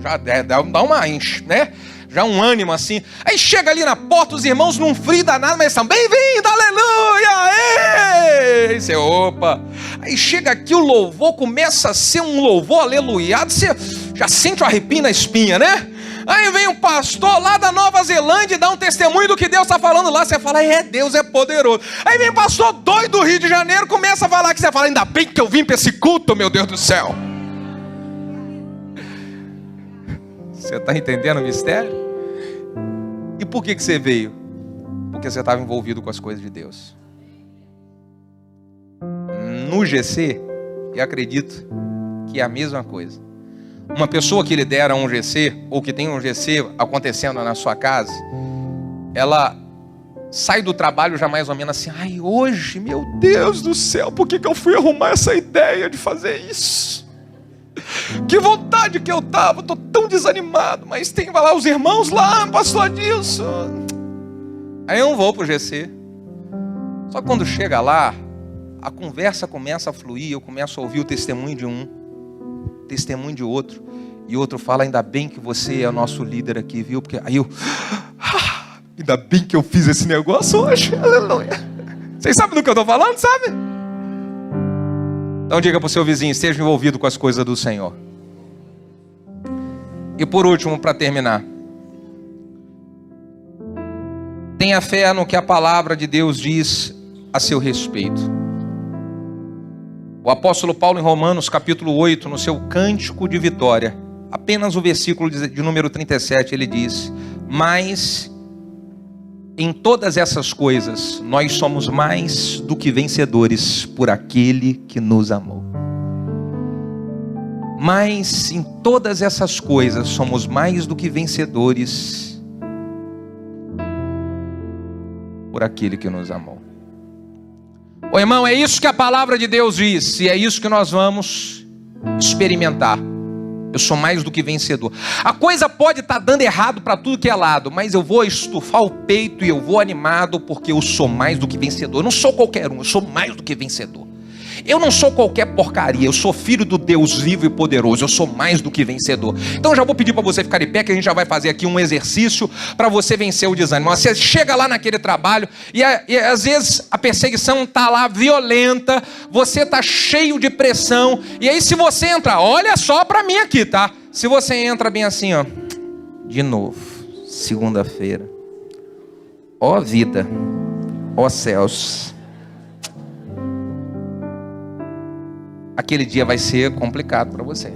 já dá uma enche, né? Já um ânimo assim. Aí chega ali na porta, os irmãos num frio danado, mas estão: bem-vindo, aleluia. Ei! Você, opa. Aí chega aqui, o louvor começa a ser um louvor aleluiado. Você já sente o arrepio na espinha, né? Aí vem um pastor lá da Nova Zelândia e dá um testemunho do que Deus está falando lá. Você fala: Deus é poderoso. Aí vem um pastor doido do Rio de Janeiro, começa a falar que você fala: ainda bem que eu vim para esse culto, meu Deus do céu. Você está entendendo o mistério? E por que você veio? Porque você estava envolvido com as coisas de Deus. No GC, eu acredito que é a mesma coisa. Uma pessoa que lidera um GC, ou que tem um GC acontecendo na sua casa, ela sai do trabalho já mais ou menos assim: hoje, meu Deus do céu, por que eu fui arrumar essa ideia de fazer isso? Que vontade que eu estava, estou tão desanimado, mas tem lá os irmãos lá, pastor disso. Aí eu não vou para o GC. Só que quando chega lá, a conversa começa a fluir, eu começo a ouvir o testemunho de um, testemunho de outro, e outro fala: ainda bem que você é o nosso líder aqui, viu? Porque aí eu, ainda bem que eu fiz esse negócio hoje, aleluia. Vocês sabem do que eu estou falando, sabe? Então diga para o seu vizinho: esteja envolvido com as coisas do Senhor. E por último, para terminar, tenha fé no que a palavra de Deus diz a seu respeito. O apóstolo Paulo, em Romanos capítulo 8, no seu cântico de vitória, apenas o versículo de número 37, ele diz: mas em todas essas coisas nós somos mais do que vencedores por aquele que nos amou. Mas em todas essas coisas somos mais do que vencedores por aquele que nos amou. Ô irmão, é isso que a palavra de Deus diz, e é isso que nós vamos experimentar. Eu sou mais do que vencedor. A coisa pode estar dando errado para tudo que é lado, mas eu vou estufar o peito e eu vou animado, porque eu sou mais do que vencedor. Eu não sou qualquer um, eu sou mais do que vencedor. Eu não sou qualquer porcaria, eu sou filho do Deus vivo e poderoso, eu sou mais do que vencedor. Então eu já vou pedir para você ficar de pé, que a gente já vai fazer aqui um exercício para você vencer o desânimo. Você chega lá naquele trabalho e às vezes a perseguição está lá violenta, você está cheio de pressão, e aí se você entrar, olha só para mim aqui, tá? Se você entra bem assim, ó, de novo, segunda-feira, ó vida, ó céus, aquele dia vai ser complicado para você.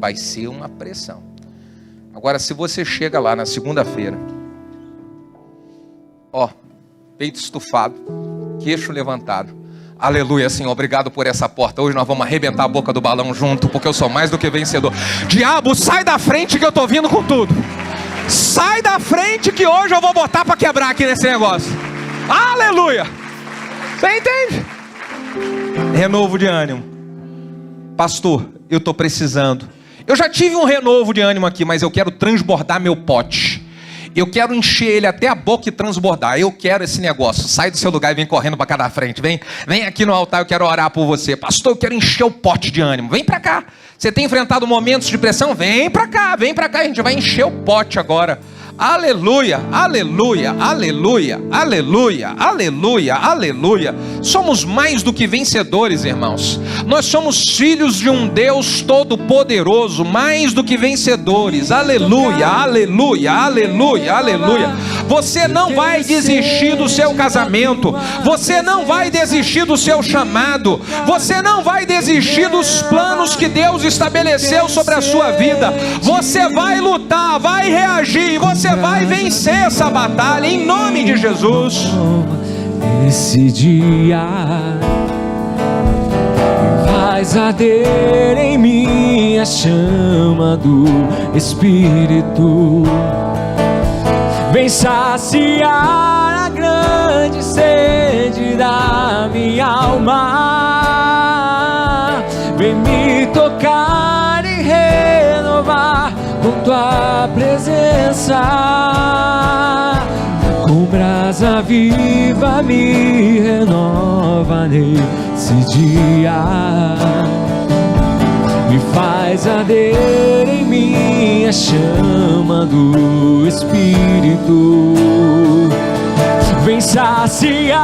Vai ser uma pressão. Agora, se você chega lá na segunda-feira, ó, peito estufado, queixo levantado, aleluia, Senhor, obrigado por essa porta. Hoje nós vamos arrebentar a boca do balão junto, porque eu sou mais do que vencedor. Diabo, sai da frente que eu tô vindo com tudo. Sai da frente que hoje eu vou botar para quebrar aqui nesse negócio. Aleluia. Você entende? Renovo de ânimo. Pastor, eu estou precisando. Eu já tive um renovo de ânimo aqui, mas eu quero transbordar meu pote. Eu quero encher ele até a boca e transbordar. Eu quero esse negócio. Sai do seu lugar e vem correndo para cá da frente. Vem aqui no altar, eu quero orar por você. Pastor, eu quero encher o pote de ânimo. Vem para cá. Você tem enfrentado momentos de pressão? Vem para cá. A gente vai encher o pote agora. Aleluia, aleluia, aleluia, aleluia, aleluia, aleluia. Somos mais do que vencedores, irmãos. Nós somos filhos de um Deus todo-poderoso, mais do que vencedores. Aleluia, aleluia, aleluia, aleluia. Você não vai desistir do seu casamento. Você não vai desistir do seu chamado. Você não vai desistir dos planos que Deus estabeleceu sobre a sua vida. Você vai lutar, vai reagir, você vai vencer essa batalha em nome de Jesus. Esse dia faz arder em mim a chama do Espírito. Vem saciar a grande sede da minha alma. Vem me tocar e renovar com tua presença. Com brasa viva me renova nesse dia. Me faz arder em mim a chama do Espírito. Vem saciar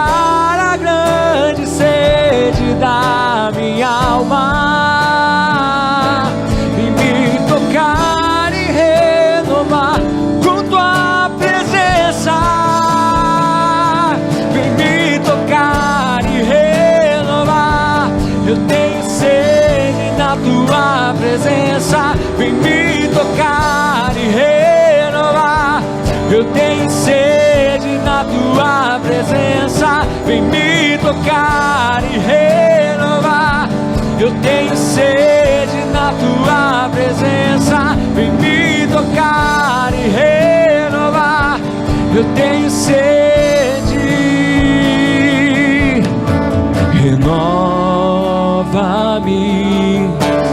a grande sede da minha alma. Vem me tocar e renovar com tua presença. Vem me tocar e renovar. Eu tenho sede na tua presença. Vem me tocar e renovar. Eu tenho sede na tua presença. Vem me tocar e renovar. Eu tenho sede na tua presença. Vem me tocar e renovar. Eu tenho sede. Renova-me,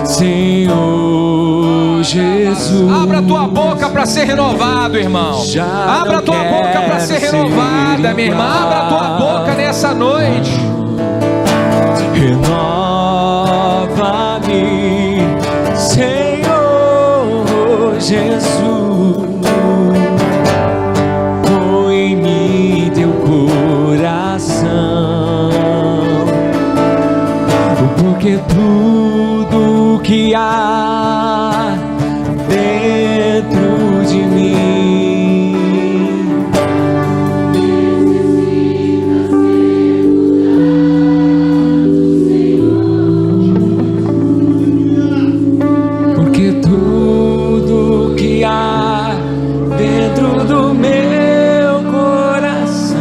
Senhor Jesus. Abra a tua boca para ser renovado, irmão. Abra a tua boca para ser renovada, minha irmã. Abra a tua boca nessa noite. Renova-me, Senhor Jesus. Põe em mim teu coração, porque tudo que há dentro de mim porque tudo que há dentro do meu coração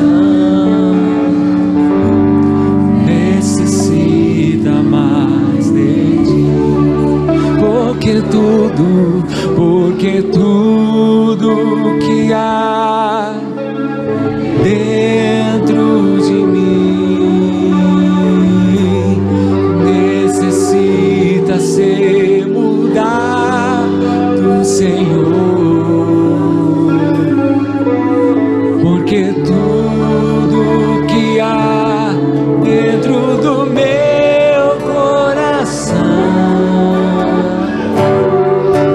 necessita mais de ti. porque tudo que há dentro de mim necessita ser mudado, Senhor. Porque tudo que há dentro do meu coração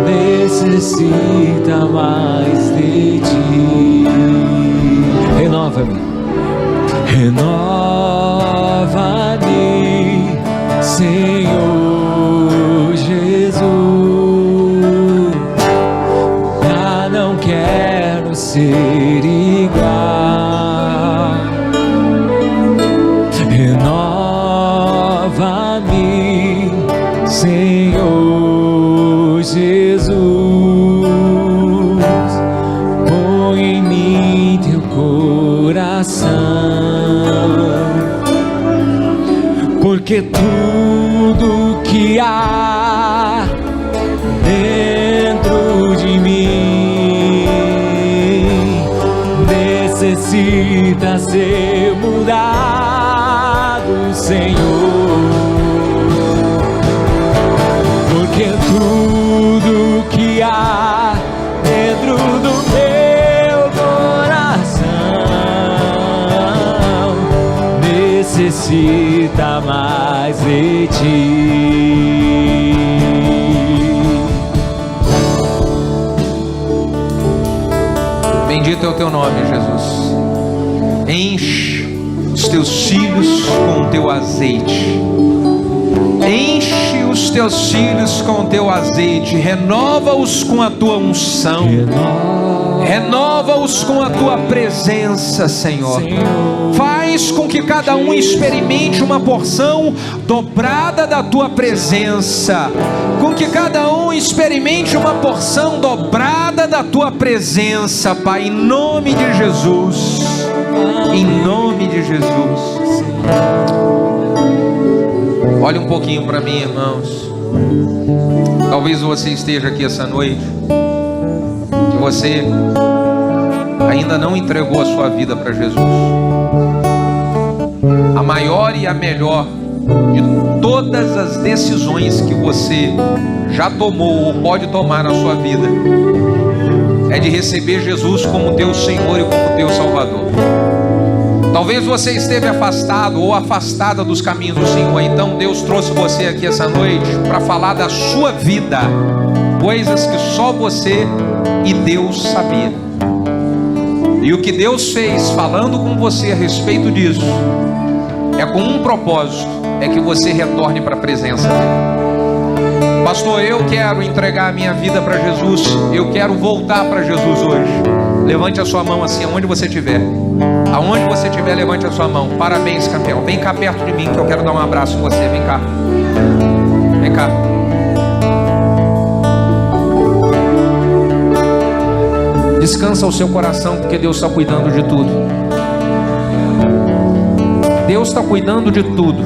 necessita mais de ti. Renova-me, renova-me, Senhor Jesus. Já não quero ser igual. Renova-me, Senhor Jesus. Põe em mim teu coração, porque tudo que há dentro de mim necessita ser mudado, Senhor. Porque tudo que há dentro do meu coração necessita mais de ti. Bendito é o teu nome, Jesus. Enche os teus filhos com o teu azeite. Enche os teus filhos com o teu azeite. Renova-os com a tua unção. Renova-os com a tua presença, Senhor. Faz com que cada um experimente uma porção dobrada da tua presença. Com que cada um experimente uma porção dobrada da tua presença, Pai, em nome de Jesus. Em nome de Jesus. Olhe um pouquinho para mim, irmãos. Talvez você esteja aqui essa noite e você ainda não entregou a sua vida para Jesus. A maior e a melhor de todas as decisões que você já tomou ou pode tomar na sua vida é de receber Jesus como teu Senhor e como teu Salvador. Talvez você esteve afastado ou afastada dos caminhos do Senhor. Então Deus trouxe você aqui essa noite para falar da sua vida, coisas que só você e Deus sabia. E o que Deus fez falando com você a respeito disso é com um propósito: é que você retorne para a presença dele. Pastor, eu quero entregar a minha vida para Jesus, eu quero voltar para Jesus hoje. Levante a sua mão assim, aonde você estiver. Aonde você estiver, levante a sua mão. Parabéns, campeão. Vem cá perto de mim que eu quero dar um abraço em você. Vem cá. Vem cá. Descansa o seu coração, porque Deus está cuidando de tudo. Deus está cuidando de tudo.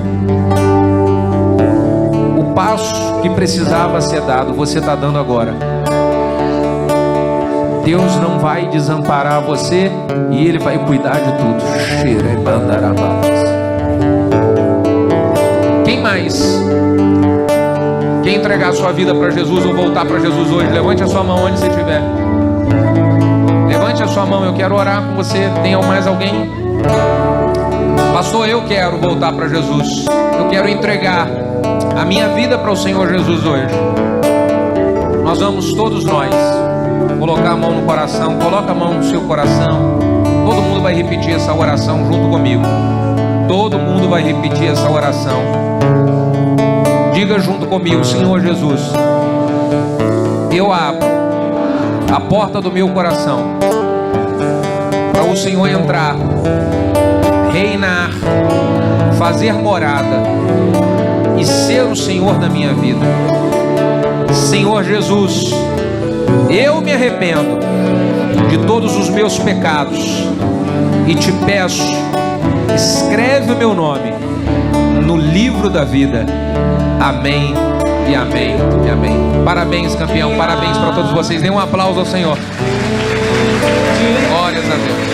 O passo que precisava ser dado, você está dando agora. Deus não vai desamparar você e Ele vai cuidar de tudo. Quem mais quer entregar a sua vida para Jesus ou voltar para Jesus hoje? Levante a sua mão onde você estiver. Levante a sua mão, eu quero orar com você. Tem mais alguém? Pastor, eu quero voltar para Jesus. Eu quero entregar a minha vida para o Senhor Jesus hoje. Nós vamos, todos nós, colocar a mão no coração. Coloca a mão no seu coração. Todo mundo vai repetir essa oração junto comigo. Todo mundo vai repetir essa oração. Diga junto comigo: Senhor Jesus, eu abro a porta do meu coração para o Senhor entrar, reinar, fazer morada e ser o Senhor da minha vida. Senhor Jesus, eu me arrependo de todos os meus pecados e te peço, escreve o meu nome no livro da vida. Amém E amém, e amém. Parabéns, campeão, parabéns para todos vocês. Dê um aplauso ao Senhor. Glórias a Deus.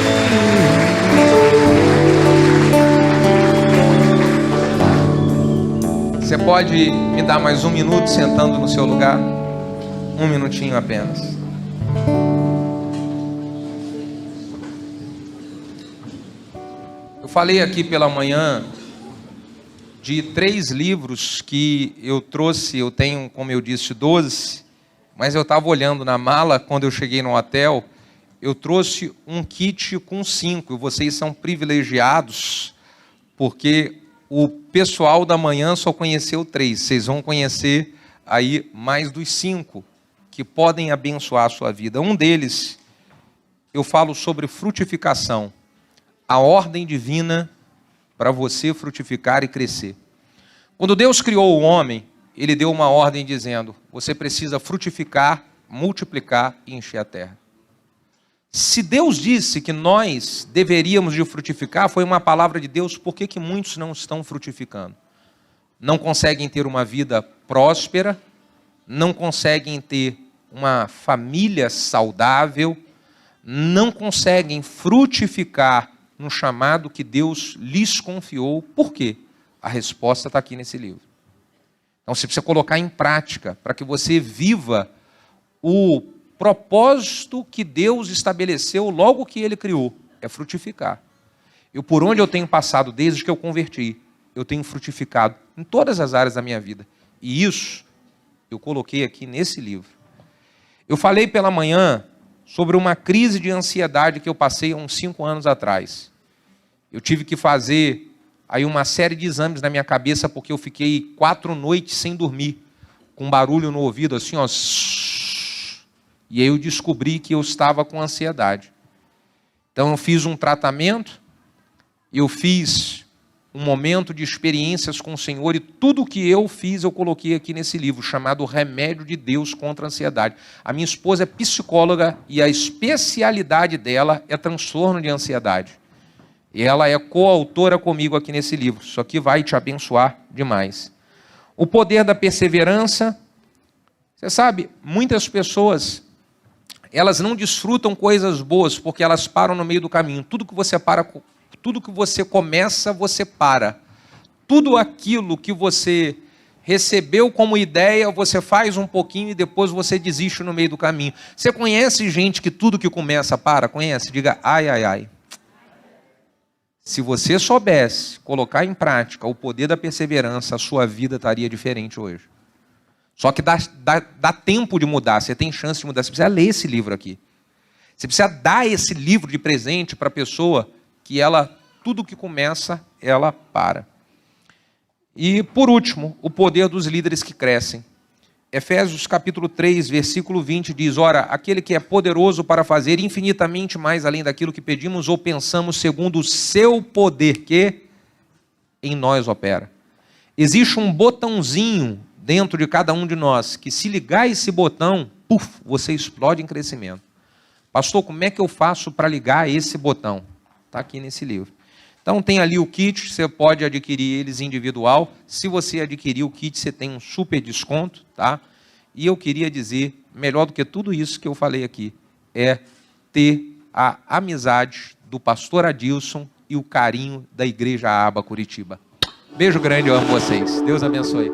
Você pode me dar mais um minuto sentando no seu lugar? Um minutinho apenas. Eu falei aqui pela manhã de 3 livros que eu trouxe. Eu tenho, como eu disse, 12, mas eu estava olhando na mala quando eu cheguei no hotel. Eu trouxe um kit com 5. Vocês são privilegiados, porque o pessoal da manhã só conheceu 3. Vocês vão conhecer aí mais dos 5 que podem abençoar a sua vida. Um deles, eu falo sobre frutificação. A ordem divina para você frutificar e crescer. Quando Deus criou o homem, Ele deu uma ordem dizendo: você precisa frutificar, multiplicar e encher a terra. Se Deus disse que nós deveríamos de frutificar, foi uma palavra de Deus. Por que muitos não estão frutificando? Não conseguem ter uma vida próspera, não conseguem ter uma família saudável, não conseguem frutificar no chamado que Deus lhes confiou. Por quê? A resposta está aqui nesse livro. Então você precisa colocar em prática para que você viva o propósito que Deus estabeleceu logo que Ele criou, é frutificar. Por onde eu tenho passado desde que eu converti, eu tenho frutificado em todas as áreas da minha vida. E isso eu coloquei aqui nesse livro. Eu falei pela manhã sobre uma crise de ansiedade que eu passei há uns 5 anos atrás. Eu tive que fazer aí uma série de exames na minha cabeça, porque eu fiquei 4 noites sem dormir, com barulho no ouvido, assim, ó. E aí eu descobri que eu estava com ansiedade. Então eu fiz um tratamento, eu fiz um momento de experiências com o Senhor, e tudo que eu fiz eu coloquei aqui nesse livro, chamado Remédio de Deus contra a Ansiedade. A minha esposa é psicóloga e a especialidade dela é transtorno de ansiedade. E ela é coautora comigo aqui nesse livro. Isso aqui vai te abençoar demais. O poder da perseverança. Você sabe, muitas pessoas, elas não desfrutam coisas boas porque elas param no meio do caminho. Tudo que você começa, você para. Tudo aquilo que você recebeu como ideia, você faz um pouquinho e depois você desiste no meio do caminho. Você conhece gente que tudo que começa para? Conhece? Diga, ai, ai, ai. Se você soubesse colocar em prática o poder da perseverança, a sua vida estaria diferente hoje. Só que dá tempo de mudar, você tem chance de mudar. Você precisa ler esse livro aqui. Você precisa dar esse livro de presente para a pessoa que ela, tudo que começa, ela para. E por último, o poder dos líderes que crescem. Efésios capítulo 3, versículo 20 diz: ora, aquele que é poderoso para fazer infinitamente mais além daquilo que pedimos ou pensamos, segundo o seu poder que em nós opera. Existe um botãozinho dentro de cada um de nós, que se ligar esse botão, puf, você explode em crescimento. Pastor, como é que eu faço para ligar esse botão? Está aqui nesse livro. Então tem ali o kit, você pode adquirir eles individual. Se você adquirir o kit, você tem um super desconto, tá? E eu queria dizer, melhor do que tudo isso que eu falei aqui, é ter a amizade do pastor Adilson e o carinho da Igreja Aba Curitiba. Beijo grande, eu amo vocês. Deus abençoe.